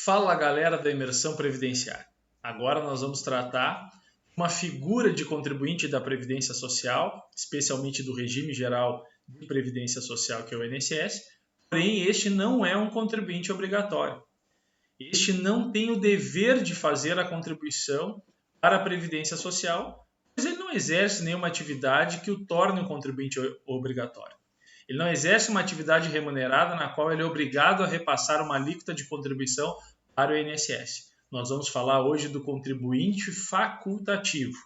Fala galera da imersão previdenciária. Agora nós vamos tratar uma figura de contribuinte da Previdência Social, especialmente do regime geral de Previdência Social, que é o INSS, porém este não é um contribuinte obrigatório. Este não tem o dever de fazer a contribuição para a Previdência Social, pois ele não exerce nenhuma atividade que o torne um contribuinte obrigatório. Ele não exerce uma atividade remunerada na qual ele é obrigado a repassar uma alíquota de contribuição para o INSS. Nós vamos falar hoje do contribuinte facultativo.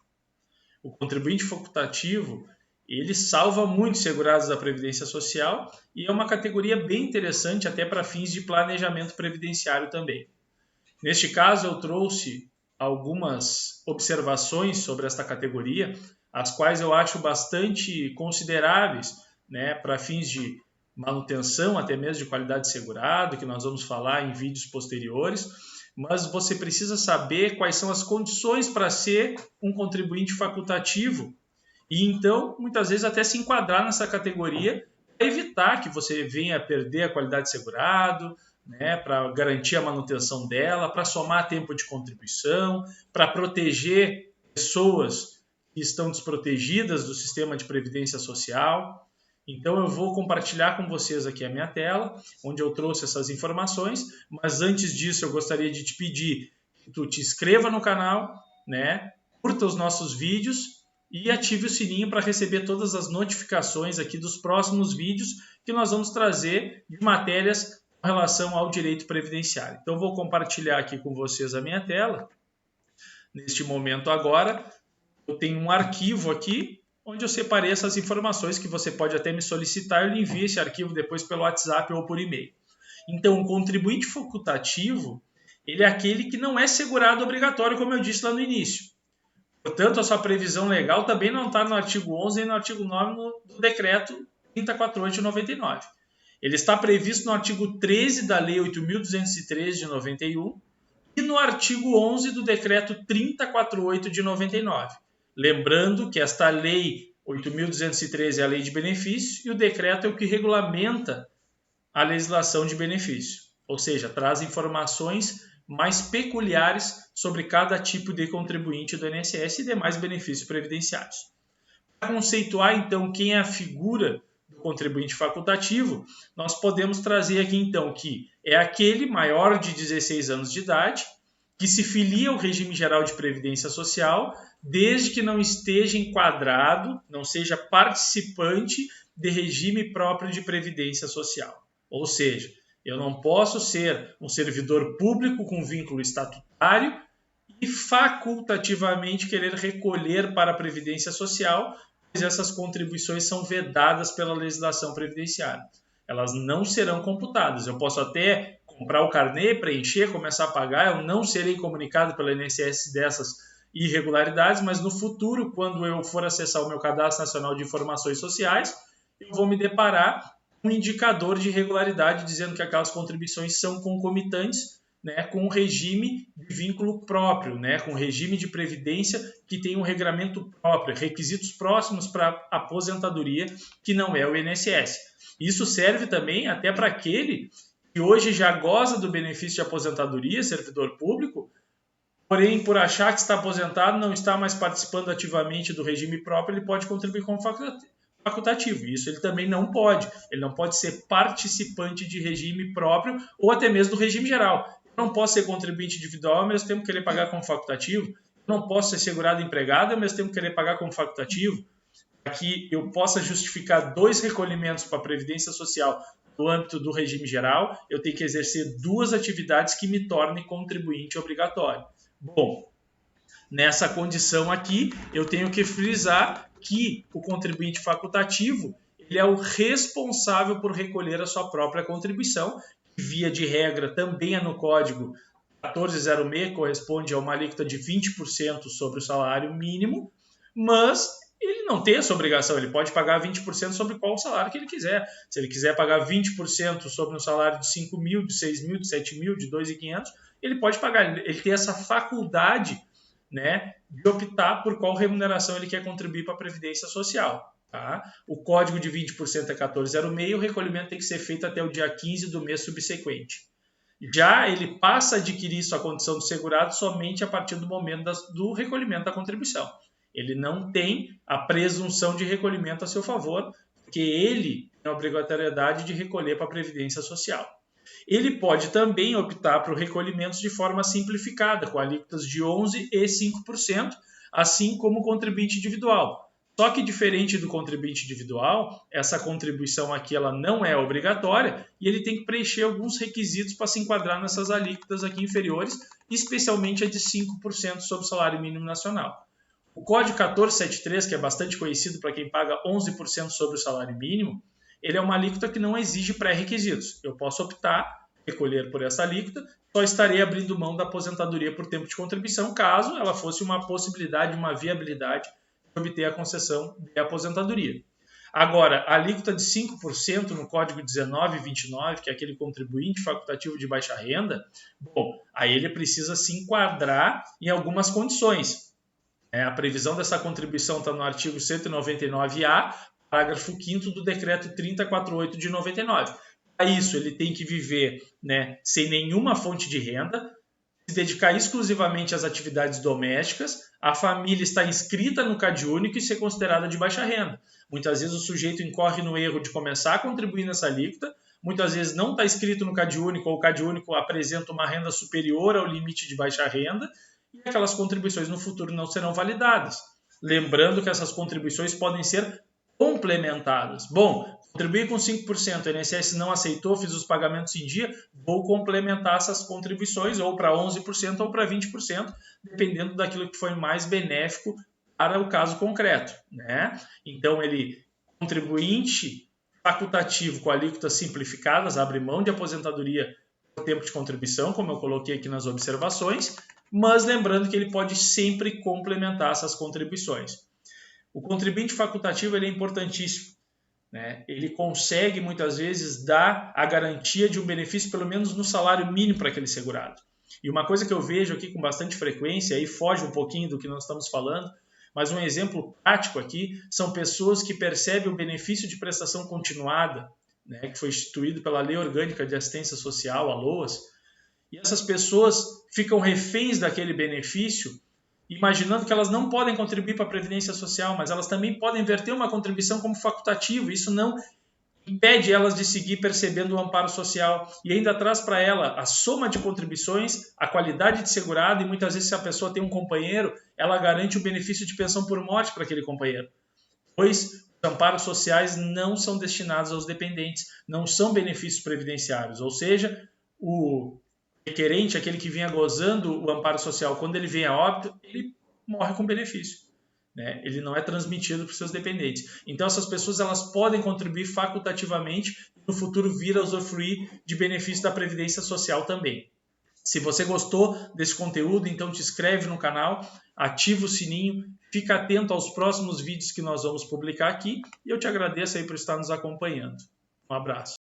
O contribuinte facultativo, ele salva muitos segurados da Previdência Social e é uma categoria bem interessante até para fins de planejamento previdenciário também. Neste caso, eu trouxe algumas observações sobre esta categoria, as quais eu acho bastante consideráveis, para fins de manutenção, até mesmo de qualidade de segurado, que nós vamos falar em vídeos posteriores, mas você precisa saber quais são as condições para ser um contribuinte facultativo e então, muitas vezes, até se enquadrar nessa categoria para evitar que você venha a perder a qualidade de segurado, para garantir a manutenção dela, para somar tempo de contribuição, para proteger pessoas que estão desprotegidas do sistema de previdência social. Então eu vou compartilhar com vocês aqui a minha tela, onde eu trouxe essas informações, mas antes disso eu gostaria de te pedir que tu te inscreva no canal, curta os nossos vídeos e ative o sininho para receber todas as notificações aqui dos próximos vídeos que nós vamos trazer de matérias com relação ao direito previdenciário. Então vou compartilhar aqui com vocês a minha tela. Neste momento agora, eu tenho um arquivo aqui, onde eu separei essas informações que você pode até me solicitar, eu lhe envio esse arquivo depois pelo WhatsApp ou por e-mail. Então, o contribuinte facultativo, ele é aquele que não é segurado obrigatório, como eu disse lá no início. Portanto, a sua previsão legal também não está no artigo 11 e no artigo 9 do decreto 3048 de 99. Ele está previsto no artigo 13 da Lei 8.213 de 91 e no artigo 11 do decreto 3048 de 99. Lembrando que esta lei 8.213 é a lei de benefício e o decreto é o que regulamenta a legislação de benefício, ou seja, traz informações mais peculiares sobre cada tipo de contribuinte do INSS e demais benefícios previdenciários. Para conceituar, então, quem é a figura do contribuinte facultativo, nós podemos trazer aqui, então, que é aquele maior de 16 anos de idade que se filia ao regime geral de previdência social, desde que não esteja enquadrado, não seja participante de regime próprio de previdência social. Ou seja, eu não posso ser um servidor público com vínculo estatutário e facultativamente querer recolher para a previdência social, pois essas contribuições são vedadas pela legislação previdenciária. Elas não serão computadas. Eu posso até comprar o carnê, preencher, começar a pagar, eu não serei comunicado pela INSS dessas irregularidades, mas no futuro, quando eu for acessar o meu Cadastro Nacional de Informações Sociais, eu vou me deparar com um indicador de irregularidade dizendo que aquelas contribuições são concomitantes, com um regime de vínculo próprio, com um regime de previdência que tem um regramento próprio, requisitos próximos para aposentadoria, que não é o INSS. Isso serve também até para aquele que hoje já goza do benefício de aposentadoria, servidor público, porém, por achar que está aposentado, não está mais participando ativamente do regime próprio, ele pode contribuir como facultativo. Isso ele também não pode. Ele não pode ser participante de regime próprio ou até mesmo do regime geral. Eu não posso ser contribuinte individual ao mesmo tempo querer pagar como facultativo. Eu não posso ser segurado empregado ao mesmo tempo querer pagar como facultativo. Para que eu possa justificar 2 recolhimentos para a Previdência Social no âmbito do regime geral, eu tenho que exercer 2 atividades que me tornem contribuinte obrigatório. Bom, nessa condição aqui, eu tenho que frisar que o contribuinte facultativo ele é o responsável por recolher a sua própria contribuição, que via de regra também é no Código 1406, corresponde a uma alíquota de 20% sobre o salário mínimo, mas ele não tem essa obrigação, ele pode pagar 20% sobre qual salário que ele quiser. Se ele quiser pagar 20% sobre um salário de 5 mil, de 6 mil, de 7 mil, de 2.500, ele pode pagar. Ele tem essa faculdade de optar por qual remuneração ele quer contribuir para a Previdência Social. Tá? O código de 20% é 1406 e o recolhimento tem que ser feito até o dia 15 do mês subsequente. Já ele passa a adquirir sua condição de segurado somente a partir do momento do recolhimento da contribuição. Ele não tem a presunção de recolhimento a seu favor, porque ele tem a obrigatoriedade de recolher para a Previdência Social. Ele pode também optar por recolhimentos de forma simplificada, com alíquotas de 11% e 5%, assim como o contribuinte individual. Só que, diferente do contribuinte individual, essa contribuição aqui ela não é obrigatória e ele tem que preencher alguns requisitos para se enquadrar nessas alíquotas aqui inferiores, especialmente a de 5% sobre o salário mínimo nacional. O Código 1473, que é bastante conhecido para quem paga 11% sobre o salário mínimo, ele é uma alíquota que não exige pré-requisitos. Eu posso optar, recolher por essa alíquota, só estarei abrindo mão da aposentadoria por tempo de contribuição, caso ela fosse uma possibilidade, uma viabilidade de obter a concessão de aposentadoria. Agora, a alíquota de 5% no Código 1929, que é aquele contribuinte facultativo de baixa renda, bom, aí ele precisa se enquadrar em algumas condições. A previsão dessa contribuição está no artigo 199A, parágrafo 5º do Decreto 3048 de 99. Para isso, ele tem que viver, sem nenhuma fonte de renda, se dedicar exclusivamente às atividades domésticas, a família está inscrita no CadÚnico e ser considerada de baixa renda. Muitas vezes o sujeito incorre no erro de começar a contribuir nessa alíquota, muitas vezes não está inscrito no CadÚnico ou o CadÚnico apresenta uma renda superior ao limite de baixa renda e aquelas contribuições no futuro não serão validadas. Lembrando que essas contribuições podem ser complementadas. Bom, contribuí com 5%, o INSS não aceitou, fiz os pagamentos em dia, vou complementar essas contribuições ou para 11% ou para 20%, dependendo daquilo que foi mais benéfico para o caso concreto. Então, ele, contribuinte facultativo com alíquotas simplificadas, abre mão de aposentadoria por tempo de contribuição, como eu coloquei aqui nas observações, mas lembrando que ele pode sempre complementar essas contribuições. O contribuinte facultativo ele é importantíssimo. Ele consegue, muitas vezes, dar a garantia de um benefício, pelo menos no salário mínimo para aquele segurado. E uma coisa que eu vejo aqui com bastante frequência, aí foge um pouquinho do que nós estamos falando, mas um exemplo prático aqui, são pessoas que percebem o benefício de prestação continuada, que foi instituído pela Lei Orgânica de Assistência Social, a LOAS, e essas pessoas ficam reféns daquele benefício, imaginando que elas não podem contribuir para a Previdência Social, mas elas também podem verter uma contribuição como facultativo. Isso não impede elas de seguir percebendo o amparo social e ainda traz para ela a soma de contribuições, a qualidade de segurado e muitas vezes se a pessoa tem um companheiro, ela garante o benefício de pensão por morte para aquele companheiro. Pois os amparos sociais não são destinados aos dependentes, não são benefícios previdenciários, ou seja, o requerente, aquele que vinha gozando o amparo social, quando ele vem a óbito, ele morre com benefício. Ele não é transmitido para os seus dependentes. Então, essas pessoas elas podem contribuir facultativamente e no futuro vir a usufruir de benefícios da Previdência Social também. Se você gostou desse conteúdo, então te inscreve no canal, ativa o sininho, fica atento aos próximos vídeos que nós vamos publicar aqui e eu te agradeço aí por estar nos acompanhando. Um abraço.